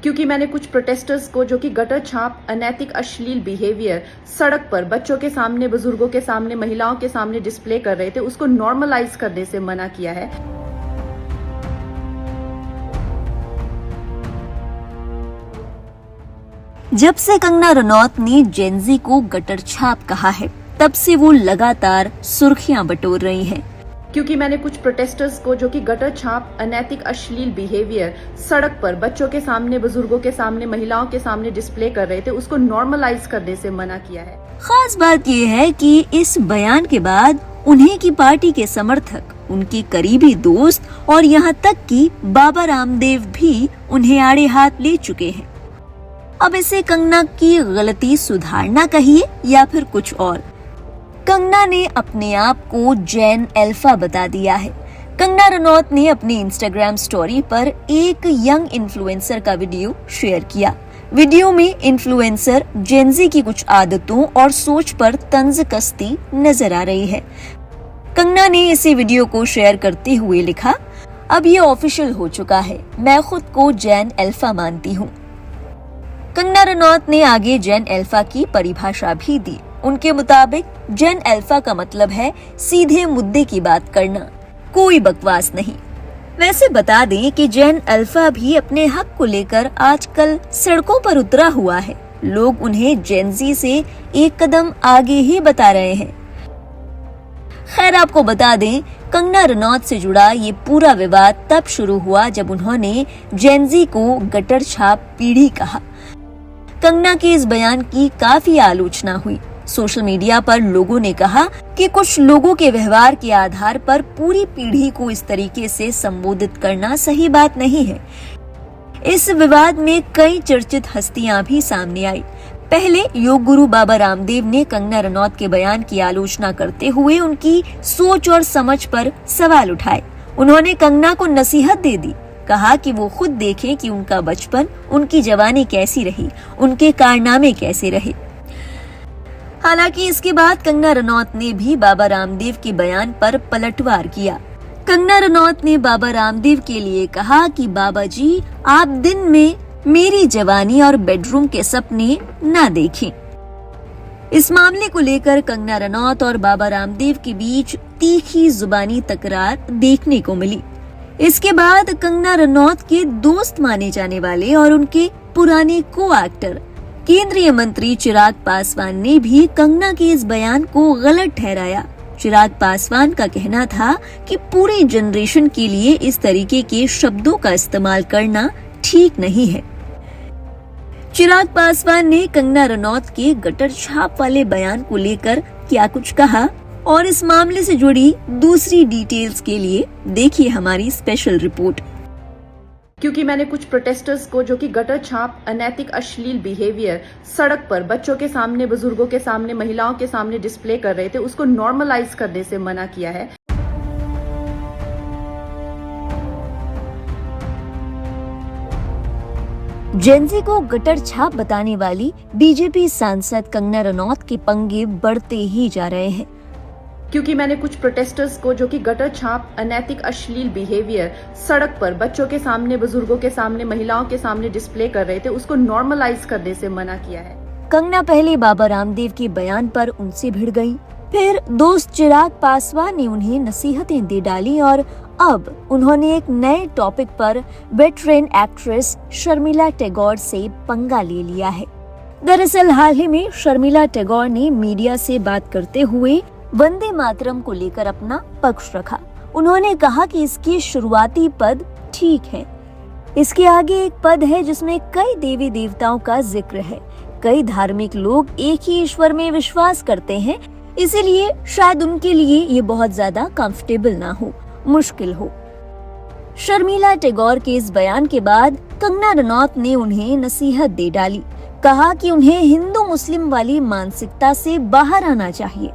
क्योंकि मैंने कुछ प्रोटेस्टर्स को जो कि गटर छाप, अनैतिक, अश्लील बिहेवियर सड़क पर बच्चों के सामने, बुजुर्गों के सामने, महिलाओं के सामने डिस्प्ले कर रहे थे, उसको नॉर्मलाइज करने से मना किया है। जब से कंगना रनौत ने जेनजी को गटर छाप कहा है, तब से वो लगातार सुर्खियां बटोर रही हैं। क्योंकि मैंने कुछ प्रोटेस्टर्स को जो कि गटर छाप, अनैतिक, अश्लील बिहेवियर सड़क पर बच्चों के सामने, बुजुर्गों के सामने, महिलाओं के सामने डिस्प्ले कर रहे थे, उसको नॉर्मलाइज करने से मना किया है। खास बात ये है कि इस बयान के बाद उन्हीं की पार्टी के समर्थक, उनके करीबी दोस्त और यहाँ तक कि बाबा रामदेव भी उन्हें आड़े हाथ ले चुके हैं। अब इसे कंगना की गलती सुधारना कहिए या फिर कुछ और। कंगना ने अपने आप को जैन अल्फा बता दिया है। कंगना रनौत ने अपनी इंस्टाग्राम स्टोरी पर एक यंग इन्फ्लुएंसर का वीडियो शेयर किया। वीडियो में इन्फ्लुएंसर जेनजी की कुछ आदतों और सोच पर तंज कसती नजर आ रही है। कंगना ने इसी वीडियो को शेयर करते हुए लिखा, अब ये ऑफिशियल हो चुका है, मैं खुद को जैन अल्फा मानती हूँ। कंगना रनौत ने आगे जैन अल्फा की परिभाषा भी दी। उनके मुताबिक जैन अल्फा का मतलब है सीधे मुद्दे की बात करना, कोई बकवास नहीं। वैसे बता दें कि जैन अल्फा भी अपने हक को लेकर आजकल सड़कों पर उतरा हुआ है। लोग उन्हें जेनजी से एक कदम आगे ही बता रहे हैं। खैर, आपको बता दें, कंगना रनौत से जुड़ा ये पूरा विवाद तब शुरू हुआ जब उन्होंने जेनजी को गटर छाप पीढ़ी कहा। कंगना के इस बयान की काफी आलोचना हुई। सोशल मीडिया पर लोगों ने कहा कि कुछ लोगों के व्यवहार के आधार पर पूरी पीढ़ी को इस तरीके से संबोधित करना सही बात नहीं है। इस विवाद में कई चर्चित हस्तियां भी सामने आई। पहले योग गुरु बाबा रामदेव ने कंगना रनौत के बयान की आलोचना करते हुए उनकी सोच और समझ पर सवाल उठाए। उन्होंने कंगना को नसीहत दे दी, कहा कि वो खुद देखें कि उनका बचपन, उनकी जवानी कैसी रही, उनके कारनामे कैसे रहे। हालांकि इसके बाद कंगना रनौत ने भी बाबा रामदेव के बयान पर पलटवार किया। कंगना रनौत ने बाबा रामदेव के लिए कहा कि बाबा जी, आप दिन में मेरी जवानी और बेडरूम के सपने ना देखें। इस मामले को लेकर कंगना रनौत और बाबा रामदेव के बीच तीखी जुबानी तकरार देखने को मिली। इसके बाद कंगना रनौत के दोस्त माने जाने वाले और उनके पुराने को एक्टर केंद्रीय मंत्री चिराग पासवान ने भी कंगना के इस बयान को गलत ठहराया। चिराग पासवान का कहना था कि पूरी जनरेशन के लिए इस तरीके के शब्दों का इस्तेमाल करना ठीक नहीं है। चिराग पासवान ने कंगना रनौत के गटर छाप वाले बयान को लेकर क्या कुछ कहा और इस मामले से जुड़ी दूसरी डिटेल्स के लिए देखिए हमारी स्पेशल रिपोर्ट। क्योंकि मैंने कुछ प्रोटेस्टर्स को जो कि गटर छाप, अनैतिक, अश्लील बिहेवियर सड़क पर बच्चों के सामने, बुजुर्गों के सामने, महिलाओं के सामने डिस्प्ले कर रहे थे, उसको नॉर्मलाइज करने से मना किया है। जेनजी को गटर छाप बताने वाली बीजेपी सांसद कंगना रनौत के पंगे बढ़ते ही जा रहे हैं। क्योंकि मैंने कुछ प्रोटेस्टर्स को जो कि गटर छाप, अनैतिक, अश्लील बिहेवियर सड़क पर बच्चों के सामने, बुजुर्गों के सामने, महिलाओं के सामने डिस्प्ले कर रहे थे, उसको नॉर्मलाइज करने से मना किया है। कंगना पहले बाबा रामदेव के बयान पर उनसे भिड़ गई, फिर दोस्त चिराग पासवान ने उन्हें नसीहतें दे डाली और अब उन्होंने एक नए टॉपिक पर वेटरन एक्ट्रेस शर्मिला टैगोर से पंगा ले लिया है। दरअसल हाल ही में शर्मिला टैगोर ने मीडिया से बात करते हुए वंदे मातरम को लेकर अपना पक्ष रखा। उन्होंने कहा कि इसके शुरुआती पद ठीक है, इसके आगे एक पद है जिसमें कई देवी देवताओं का जिक्र है। कई धार्मिक लोग एक ही ईश्वर में विश्वास करते हैं, इसीलिए शायद उनके लिए ये बहुत ज्यादा कंफर्टेबल ना हो, मुश्किल हो। शर्मिला टैगोर के इस बयान के बाद कंगना रनौत ने उन्हें नसीहत दे डाली, कहा कि उन्हें हिंदू मुस्लिम वाली मानसिकता से बाहर आना चाहिए।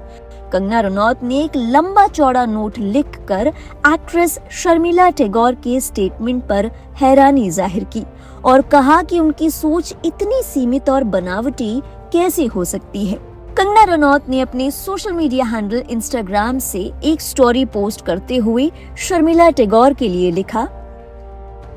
कंगना रनौत ने एक लंबा चौड़ा नोट लिखकर एक्ट्रेस शर्मिला टैगोर के स्टेटमेंट पर हैरानी जाहिर की और कहा कि उनकी सोच इतनी सीमित और बनावटी कैसे हो सकती है। कंगना रनौत ने अपने सोशल मीडिया हैंडल इंस्टाग्राम से एक स्टोरी पोस्ट करते हुए शर्मिला टैगोर के लिए लिखा,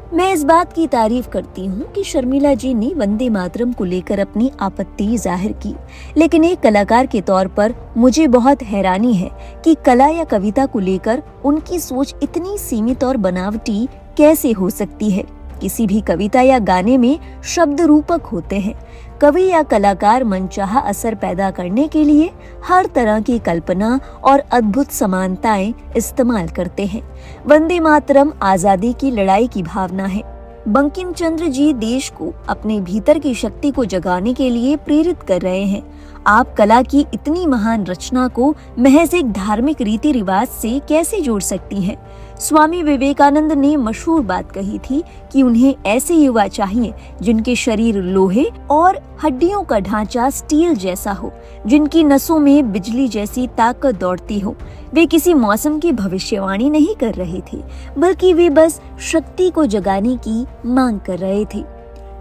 मैं इस बात की तारीफ करती हूँ कि शर्मिला जी ने वंदे मातरम को लेकर अपनी आपत्ति जाहिर की, लेकिन एक कलाकार के तौर पर मुझे बहुत हैरानी है कि कला या कविता को लेकर उनकी सोच इतनी सीमित और बनावटी कैसे हो सकती है। किसी भी कविता या गाने में शब्द रूपक होते हैं। कवि या कलाकार मनचाहा असर पैदा करने के लिए हर तरह की कल्पना और अद्भुत समानताएं इस्तेमाल करते हैं। वंदे मातरम आजादी की लड़ाई की भावना है। बंकिम चंद्र जी देश को अपने भीतर की शक्ति को जगाने के लिए प्रेरित कर रहे हैं। आप कला की इतनी महान रचना को महज एक धार्मिक रीति रिवाज से कैसे जोड़ सकती हैं? स्वामी विवेकानंद ने मशहूर बात कही थी कि उन्हें ऐसे युवा चाहिए जिनके शरीर लोहे और हड्डियों का ढांचा स्टील जैसा हो, जिनकी नसों में बिजली जैसी ताकत दौड़ती हो। वे किसी मौसम की भविष्यवाणी नहीं कर रहे थे, बल्कि वे बस शक्ति को जगाने की मांग कर रहे थे।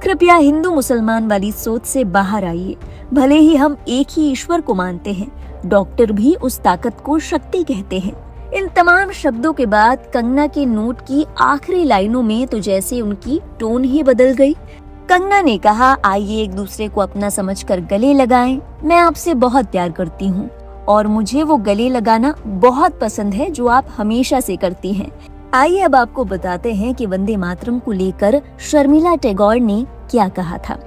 कृपया हिंदू मुसलमान वाली सोच से बाहर आइए। भले ही हम एक ही ईश्वर को मानते हैं, डॉक्टर भी उस ताकत को शक्ति कहते हैं। इन तमाम शब्दों के बाद कंगना के नोट की आखिरी लाइनों में तो जैसे उनकी टोन ही बदल गई। कंगना ने कहा, आइए एक दूसरे को अपना समझकर गले लगाएं। मैं आपसे बहुत प्यार करती हूँ और मुझे वो गले लगाना बहुत पसंद है जो आप हमेशा से करती हैं। आइए अब आपको बताते हैं कि वंदे मातरम को लेकर शर्मिला टैगोर ने क्या कहा था।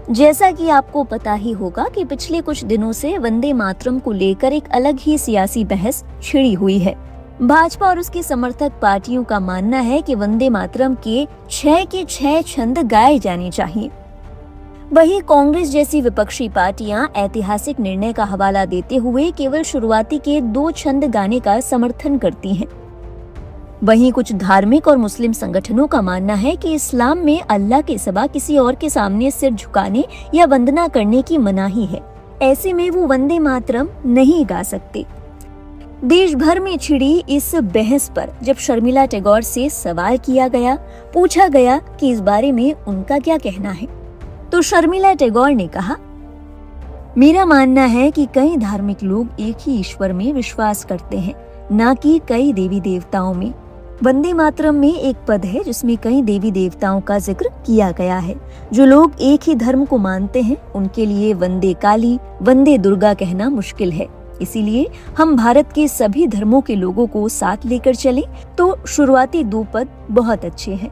जैसा कि आपको पता ही होगा कि पिछले कुछ दिनों से वंदे मातरम को लेकर एक अलग ही सियासी बहस छिड़ी हुई है। भाजपा और उसकी समर्थक पार्टियों का मानना है कि वंदे मातरम के 6 छंद गाए जाने चाहिए। वहीं कांग्रेस जैसी विपक्षी पार्टियां ऐतिहासिक निर्णय का हवाला देते हुए केवल शुरुआती के 2 छंद गाने का समर्थन करती हैं। वहीं कुछ धार्मिक और मुस्लिम संगठनों का मानना है कि इस्लाम में अल्लाह के सिवा किसी और के सामने सिर झुकाने या वंदना करने की मनाही है। ऐसे में वो वंदे मातरम नहीं गा सकते। देश भर में छिड़ी इस बहस पर जब शर्मिला टैगोर से सवाल किया गया, पूछा गया कि इस बारे में उनका क्या कहना है, तो शर्मिला टैगोर ने कहा, मेरा मानना है कि कई धार्मिक लोग एक ही ईश्वर में विश्वास करते हैं, न कि कई देवी देवताओं में। वंदे मातरम में एक पद है जिसमें कई देवी देवताओं का जिक्र किया गया है। जो लोग एक ही धर्म को मानते हैं उनके लिए वंदे काली, वंदे दुर्गा कहना मुश्किल है। इसीलिए हम भारत के सभी धर्मों के लोगों को साथ लेकर चलें तो शुरुआती 2 पद बहुत अच्छे हैं।